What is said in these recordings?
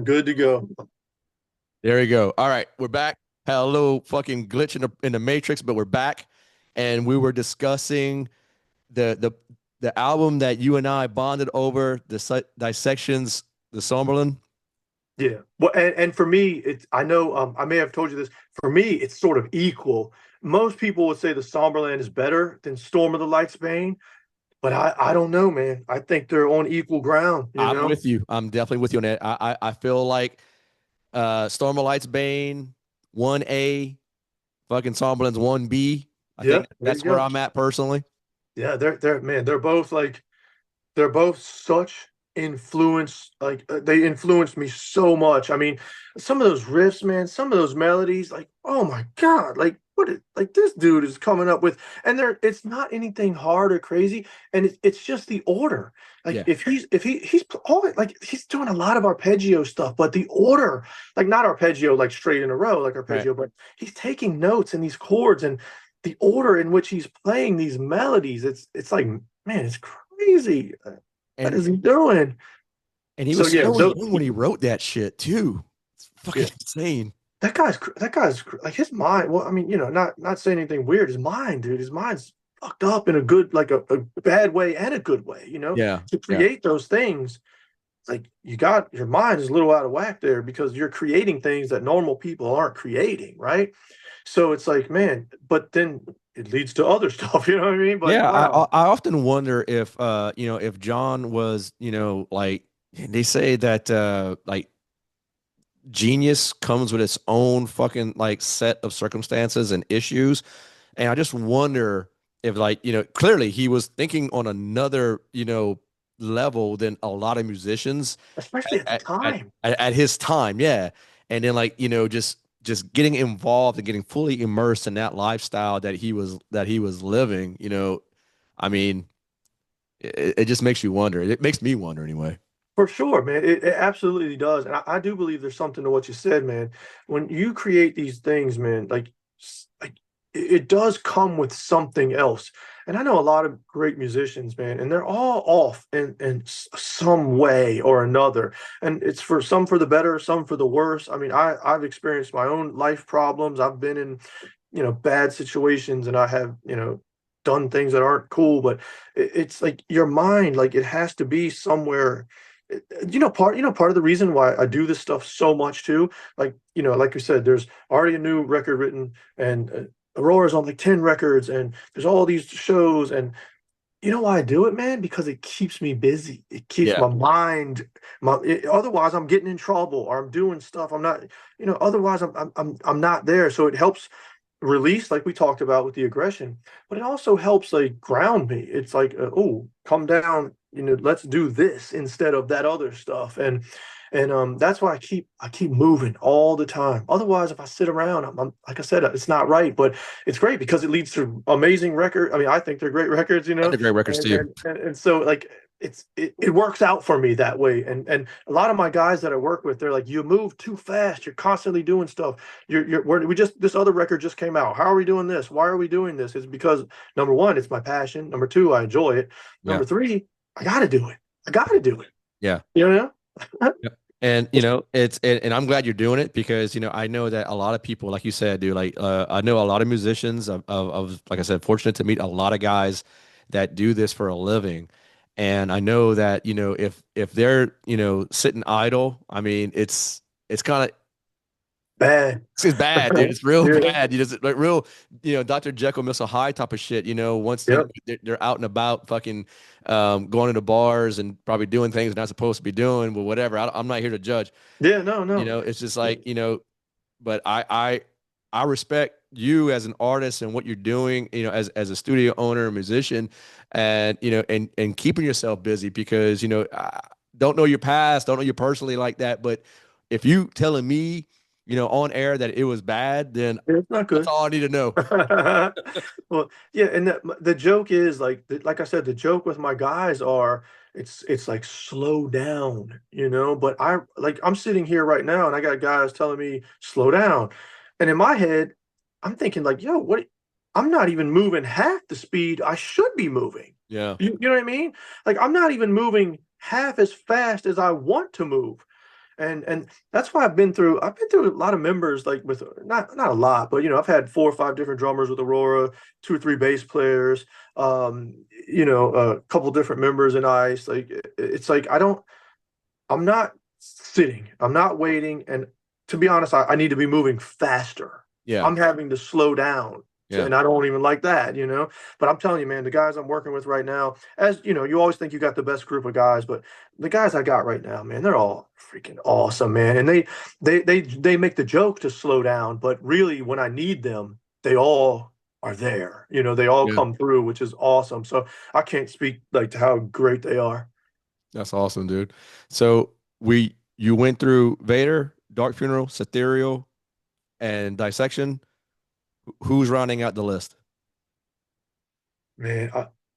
good to go. There we go. All right, we're back. Had a little fucking glitch in the matrix, but we're back, and we were discussing the the album that you and I bonded over, the dissections, the Somberlin. Yeah. Well, and for me, it's I know I may have told you this. For me, it's sort of equal. Most people would say the Somberland is better than Storm of the Light's Bane, but I don't know, man. I think they're on equal ground, you I'm know? with you. I'm definitely with you on that. I feel like Storm of Light's Bane 1A, fucking Somberlin's 1B. I Yeah, think there you that's where go. I'm at personally. Yeah, they're man, they're both such influence, they influenced me so much. I mean, some of those riffs, man, some of those melodies, like, oh my God, like this dude is coming up with, and it's not anything hard or crazy, and it's just the order. Like Yeah, if he's all like he's doing a lot of arpeggio stuff, but the order, like not arpeggio like straight in a row like right. arpeggio, but he's taking notes and these chords and the order in which he's playing these melodies, it's like, man, it's crazy. What And is he doing? and he So was yeah, so young when he wrote that shit too. It's fucking yeah, insane. that guy's like his mind. Well, I mean, not saying anything weird. His mind, dude, his mind's fucked up in a good, like a bad way and a good way. Yeah, To yeah. create those things, like you got your mind is a little out of whack there because you're creating things that normal people aren't creating, right? So it's like, man, but then it leads to other stuff. You know what I mean? But Yeah, wow, I often wonder if if John was, like they say that like genius comes with its own fucking like set of circumstances and issues. And I just wonder if like, clearly he was thinking on another, level than a lot of musicians especially at the time. at his time. Yeah. And then like, just getting involved and getting fully immersed in that lifestyle that he was living, I mean, it just makes you wonder. It makes me wonder anyway. For sure, man. It absolutely does. And I do believe there's something to what you said, man. When you create these things, man, like it does come with something else. And I know a lot of great musicians, man, and they're all off in some way or another. And it's for some for the better, some for the worse. I mean, I've experienced my own life problems. I've been in, bad situations and I have, done things that aren't cool, but it's like your mind, like it has to be somewhere. Part of the reason why I do this stuff so much too, like you said, there's already a new record written, and Aurora's on like 10 records, and there's all these shows, and you know why I do it, man? Because it keeps me busy. It keeps Yeah. my mind. Otherwise, I'm getting in trouble or I'm doing stuff. I'm not. Otherwise, I'm not there. So it helps release, like we talked about with the aggression, but it also helps like ground me. It's like, oh, come down. Let's do this instead of that other stuff. And that's why I keep moving all the time. Otherwise, if I sit around, I'm like I said, it's not right. But it's great because it leads to amazing record. I mean, I think they're great records, I think great records and too. and and so like it works out for me that way. And a lot of my guys that I work with, they're like, you move too fast. You're constantly doing stuff. We just this other record just came out. How are we doing this? Why are we doing this? It's because number one, it's my passion. Number two, I enjoy it. Yeah. Number three, I got to do it. I got to do it. Yeah. You know? Yep. And and I'm glad you're doing it because I know that a lot of people, like you said, do like I know a lot of musicians of like I said, fortunate to meet a lot of guys that do this for a living. And I know that, if they're, sitting idle, I mean, it's kind of Bad. it's bad, dude. It's real Yeah. bad. It's like real, Dr. Jekyll, Mr. Hyde type of shit. Once Yep. they're out and about, fucking, going into bars and probably doing things they're not supposed to be doing. Well, whatever. I'm not here to judge. Yeah. No. No. It's just like, but I respect you as an artist and what you're doing, as a studio owner, musician, and and keeping yourself busy because I don't know your past, don't know you personally like that, but if you telling me, on air that it was bad, then It's not that's good. all I need to know. Well, yeah, and the joke is like I said, the joke with my guys are it's like slow down, But I'm sitting here right now and I got guys telling me slow down, and in my head, I'm thinking like, yo, what? I'm not even moving half the speed I should be moving. Yeah. You know what I mean? Like I'm not even moving half as fast as I want to move. And that's why I've been through a lot of members, like with not a lot, but I've had 4 or 5 different drummers with Aurora, 2 or 3 bass players, a couple different members in Ice. Like it's like I'm not sitting, I'm not waiting, and to be honest, I need to be moving faster. Yeah. I'm having to slow down. Yeah. And I don't even like that. But I'm telling you, man, the guys I'm working with right now, as you always think you got the best group of guys, but the guys I got right now, man, they're all freaking awesome, man. And they make the joke to slow down, but really when I need them, they all are there. They all Yeah. come through, which is awesome. So I can't speak like to how great they are. That's awesome, dude. So you went through Vader, Dark Funeral, Ethereal, and Dissection. Who's rounding out the list? Man,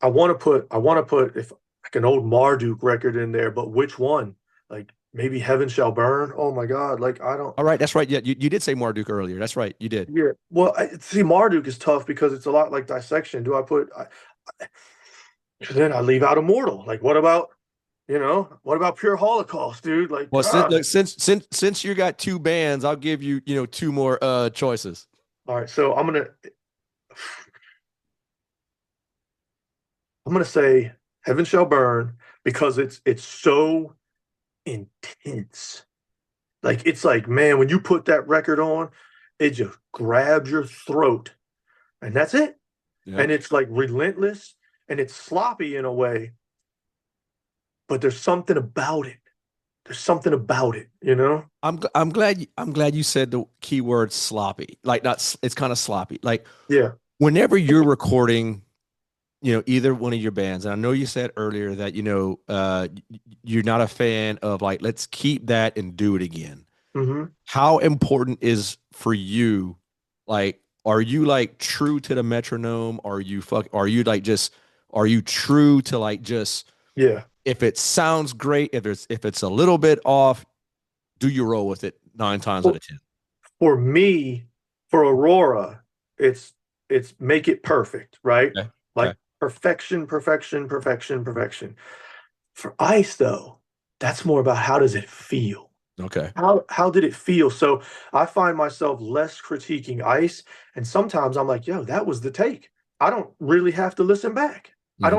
I want to put if like an old Marduk record in there, but which one? Like maybe Heaven Shall Burn. Oh my God! Like I don't. All right, that's right. Yeah, you did say Marduk earlier. That's right. You did. Yeah. Well, see, Marduk is tough because it's a lot like Dissection. Do I put? Then I leave out Immortal. Like what about Pure Holocaust, dude? Like, Well, since you got two bands, I'll give you, two more choices. all right. So I'm gonna say Heaven Shall Burn because it's so intense. Like it's like, man, when you put that record on, it just grabs your throat, and that's it. Yeah. And it's like relentless and it's sloppy in a way, but there's something about it. There's something about it. I'm glad you said the keyword sloppy. Like not it's kind of sloppy. Like Yeah. whenever you're recording, either one of your bands, and I know you said earlier that, you're not a fan of like, let's keep that and do it again. Hmm. How important is for you, like, are you like true to the metronome? Are you true to like just Yeah. if it sounds great, if it's a little bit off, do you roll with it 9 times out For, of 10? for me, for Aurora, it's it's make it perfect, right? Okay. Okay. Like perfection, perfection, perfection, perfection. For Ice, though, that's more about how does it feel? Okay. How did it feel? So I find myself less critiquing Ice, and sometimes I'm like, yo, that was the take. I don't really have to listen back. Mhm. I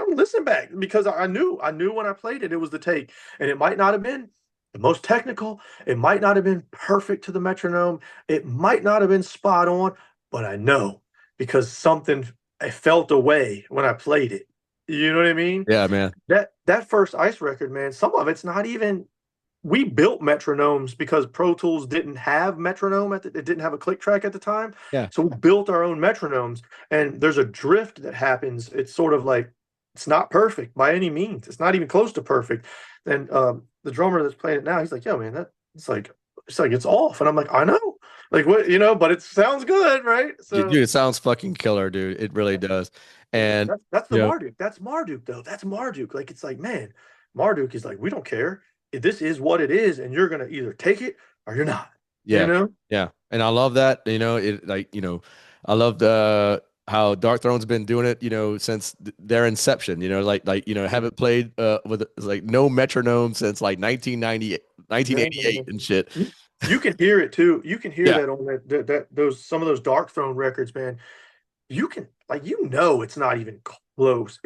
don't listen back because I knew when I played it, it was the take. And it might not have been the most technical, it might not have been perfect to the metronome, it might not have been spot on, but I know because something I felt away when I played it. You know what I mean? Yeah, man. That first Ice record, man, some of it's not even we built metronomes because Pro Tools didn't have metronome it didn't have a click track at the time. Yeah. So we built our own metronomes and there's a drift that happens. It's sort of like it's not perfect by any means. It's not even close to perfect. And the drummer that's playing it now, he's like, yo, man, that it's like it's off. And I'm like, I know. Like what, but it sounds good, right? Dude, So it sounds fucking killer, dude. It really does. And that's the you know, Marduk. That's Marduk though. That's Marduk. Like it's like, man, Marduk is like, we don't care. This is what it is, and you're gonna either take it or you're not. You yeah, know? yeah. And I love that, I love the how Dark Throne's been doing it, since their inception, haven't played with like no metronome since like 1998, Yeah, 1988 man. and shit. You can hear it too. You can hear Yeah. that on that those some of those Dark Throne records, man. You can like it's not even close.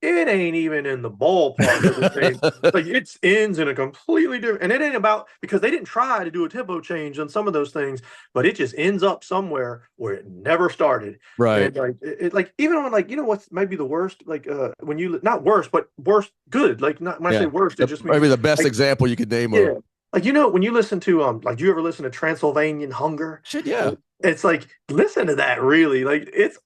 It ain't even in the ballpark of the same. Like it ends in a completely different and it ain't about because they didn't try to do a tempo change on some of those things, but it just ends up somewhere where it never started. Right. And like like even on like what's might be the worst, like when you not worst, but worst good. Like not when I say Yeah. worst, it just means Maybe the best like example you could name of. yeah. Like when you listen to like do you ever listen to Transylvanian Hunger? Shit, yeah. It's like listen to that really. Like it's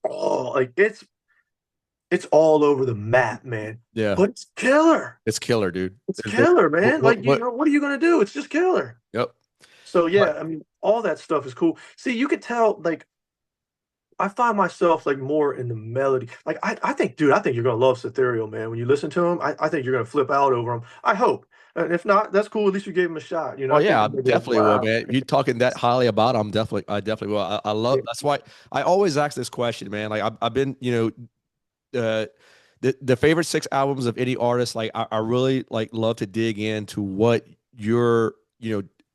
all over the map, man. Yeah. But it's killer. It's killer, dude. It's killer, man. Like What? what are you gonna do? It's just killer. Yep. So But yeah, I mean, all that stuff is cool. See, you could tell like I find myself like more in the melody. Like I think, dude, I think you're gonna love Ethereal, man. When you listen to him, I think you're gonna flip out over him. I hope. And if not, that's cool. At least you gave him a shot. oh I think yeah, I you're gonna be like, definitely will, wow. man. If you're talking that highly about, I definitely will. I love. Yeah. That's why I always ask this question, man. Like I've been, uh, the favorite 6 albums of any artist. Like I really like love to dig into what you're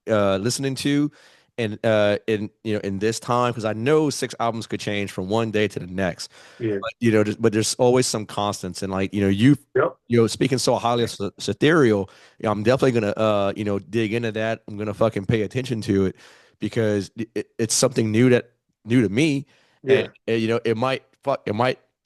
listening to, and in this time, because I know 6 albums could change from one day to the next, Yeah. but but there's always some constants, and like Yep. speaking so highly of Ethereal, I'm definitely gonna dig into that. I'm gonna fucking pay attention to it because it's something new to me, and Yeah. it might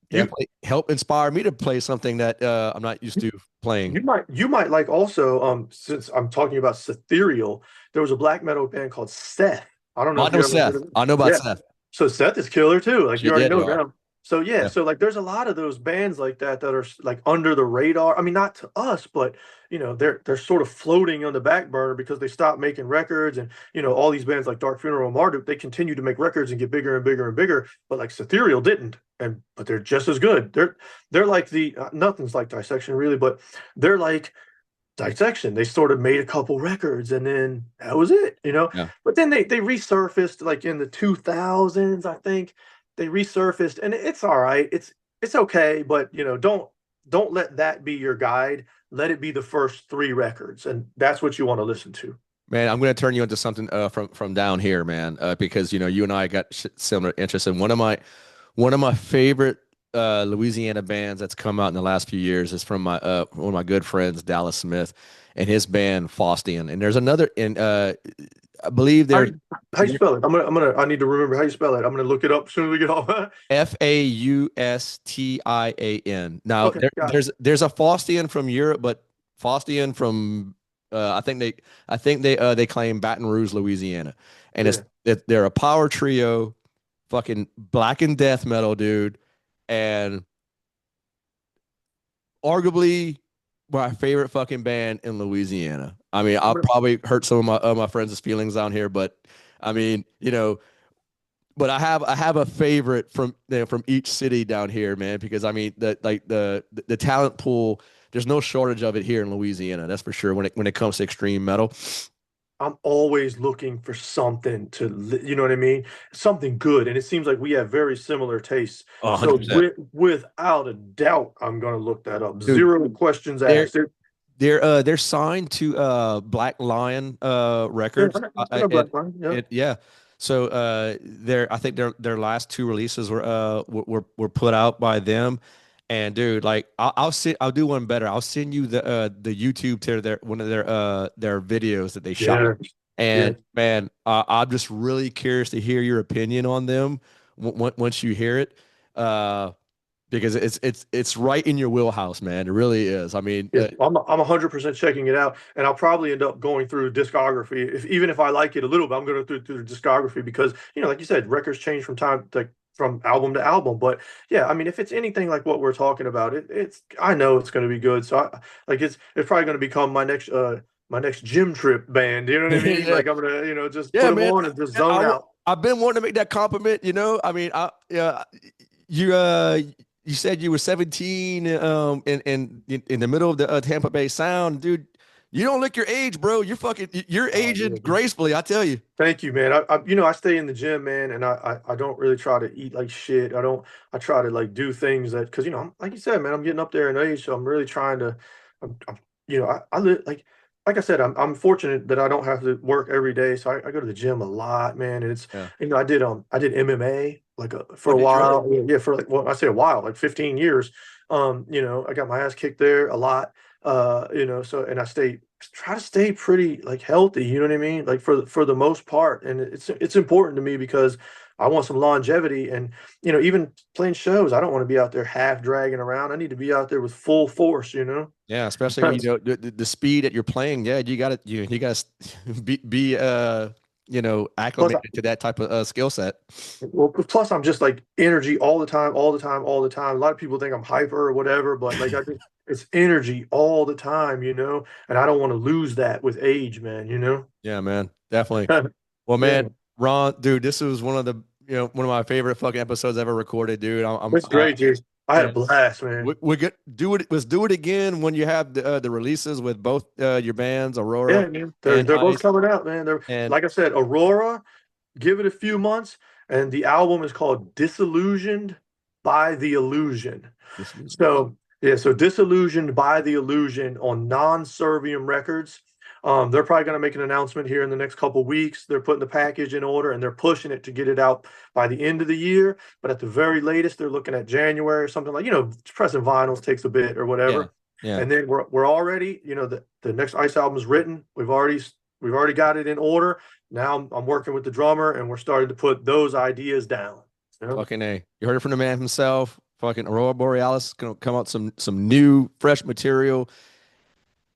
You definitely help inspire me to play something that I'm not used to playing. you might like also since I'm talking about Ethereal, there was a black metal band called Seth. I don't know Oh, I if know you ever heard Seth. of it. I know about Yeah. Seth. So Seth is killer too. Like you Shit, already yeah, they know are. them. So yeah, Yeah. so like there's a lot of those bands like that that are like under the radar. I mean, not to us, but they're sort of floating on the back burner because they stopped making records, and all these bands like Dark Funeral and Marduk, they continue to make records and get bigger and bigger and bigger. But like Ethereal didn't, but they're just as good. They're like the nothing's like Dissection really, but they're like Dissection. They sort of made a couple records and then that was it. Yeah. But then they resurfaced like in the 2000s, I think. They resurfaced and it's all right. It's okay, but don't let that be your guide. Let it be the first three records, and that's what you want to listen to. Man, I'm going to turn you into something from down here, man, because you and I got similar interests. And one of my favorite Louisiana bands that's come out in the last few years is from my one of my good friends, Dallas Smith, and his band Faustian. And there's another, and I believe How they're you, how you spell it? I need to remember how you spell it. I'm gonna look it up as soon as we get off. Faustian. Now Okay, got it. there's a Faustian from Europe, but Faustian from I think they claim Baton Rouge, Louisiana, and Yeah. they're a power trio, fucking black and death metal, dude, and arguably my favorite fucking band in Louisiana. I mean, I'm I'll gonna probably hurt some of my friends' feelings down here, but I mean, but I have a favorite from each city down here, man, because I mean the talent pool, there's no shortage of it here in Louisiana. That's for sure when it comes to extreme metal. I'm always looking for something you know what I mean? Something good. And it seems like we have very similar tastes. Oh, So 100%. without a doubt, I'm gonna look that up. Dude, Zero questions they're asked. they're signed to Black Lion Yeah, Records. I know Black Line. Yeah. Yeah. So I think their last two releases were put out by them. And dude, like I'll do one better. I'll send you the YouTube to their one of their videos that they shot. Yeah. Yeah. And man, I'm just really curious to hear your opinion on them once you hear it. Uh, because it's right in your wheelhouse, man. It really is. I mean, Yeah, I'm 100% checking it out, and I'll probably end up going through discography. Even if I like it a little bit, I'm going to go through the discography because like you said, records change from album to album. But yeah, I mean, if it's anything like what we're talking about, it's I know it's going to be good. So it's probably going to become my next gym trip band. You know what I mean? yeah, Like I'm gonna just put yeah, them man. on and just zone out. I've been wanting to make that compliment. I mean, you you said you were 17 in the middle of the Tampa Bay Sound, dude. You don't look your age, bro. You're Oh, aging yeah. gracefully, I tell you. Thank you, man. I stay in the gym, man, and I don't really try to eat like shit. I try to like do things that because like you said, man, I'm getting up there in age, so I'm really trying to. I'm I live like I said, I'm fortunate that I don't have to work every day, so I go to the gym a lot, man. And it's Yeah. I did MMA like for Oh, a did you really? while, yeah, for like I say a while, like 15 years. I got my ass kicked there a lot. So and I try to stay pretty like healthy, you know what I mean? Like for the most part. And it's important to me because I want some longevity and even playing shows, I don't want to be out there half dragging around. I need to be out there with full force. Yeah, especially when the speed that you're playing. Yeah, you got to be Plus, acclimated to that type of skill set. well, plus I'm just like energy all the time, all the time, all the time. A lot of people think I'm hyper or whatever, but like it's energy all the time. And I don't want to lose that with age, man. Yeah, man, definitely. Well, man, Yeah, Ron, dude, this was one of my favorite fucking episodes ever recorded, dude. it's great, Jason. I had a Yeah, blast, man. we get do it. Let's do it again when you have the releases with both your bands, Aurora Yeah, man. They're and they're both Ice, coming out, man. They're and like I said, Aurora. Give it a few months, and the album is called "Disillusioned by the Illusion." this was So yeah, so "Disillusioned by the Illusion" on Non-Servium Records. They're probably going to make an announcement here in the next couple weeks. They're putting the package in order and they're pushing it to get it out by the end of the year. But at the very latest, they're looking at January or something like, pressing vinyls takes a bit or Yeah. whatever. Yeah. And then we're already, the next Ice album is written. We've already got it in order. Now I'm working with the drummer and we're starting to put those ideas down. You know? Fucking A. You heard it from the man himself. Fucking Aurora Borealis gonna come out some new fresh material.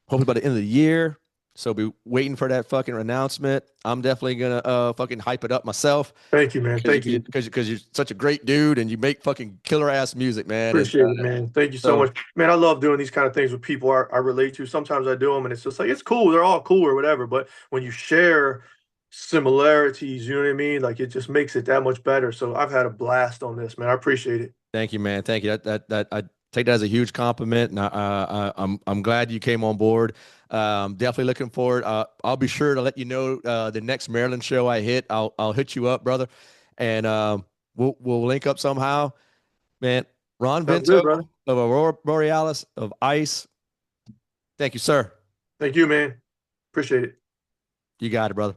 Hopefully by the end of the year. So be waiting for that fucking announcement. I'm definitely gonna fucking hype it up myself Thank you, man. because Thank you. you're such a great dude and you make fucking killer ass music, man. And Appreciate it, man. Thank you so so much. Man, I love doing these kind of things with people I relate to. Sometimes I do them and it's just like, it's cool. They're all cool or whatever. But when you share similarities, you know what I mean? Like it just makes it that much better. So I've had a blast on this, man. I appreciate it. thank you, man. Thank you. That I take that as a huge compliment, and I'm glad you came on board. Definitely looking forward. I'll be sure to let you know the next Maryland show I hit. I'll hit you up, brother, and we'll link up somehow, man. Ron Sounds Vento good, brother. of Aurora Borealis of Ice. Thank you, sir. Thank you, man. Appreciate it. You got it, brother.